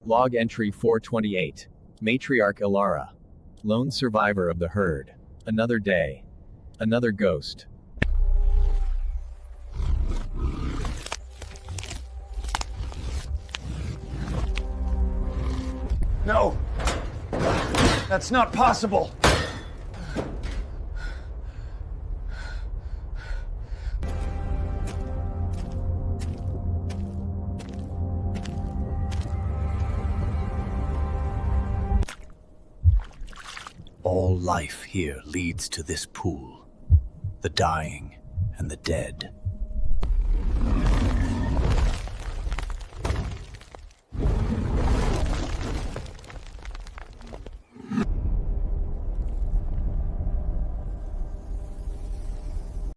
Log entry 428. Matriarch Ilara. Lone survivor of the herd. Another day. Another ghost. No! That's not possible! All life here leads to this pool. The dying and the dead.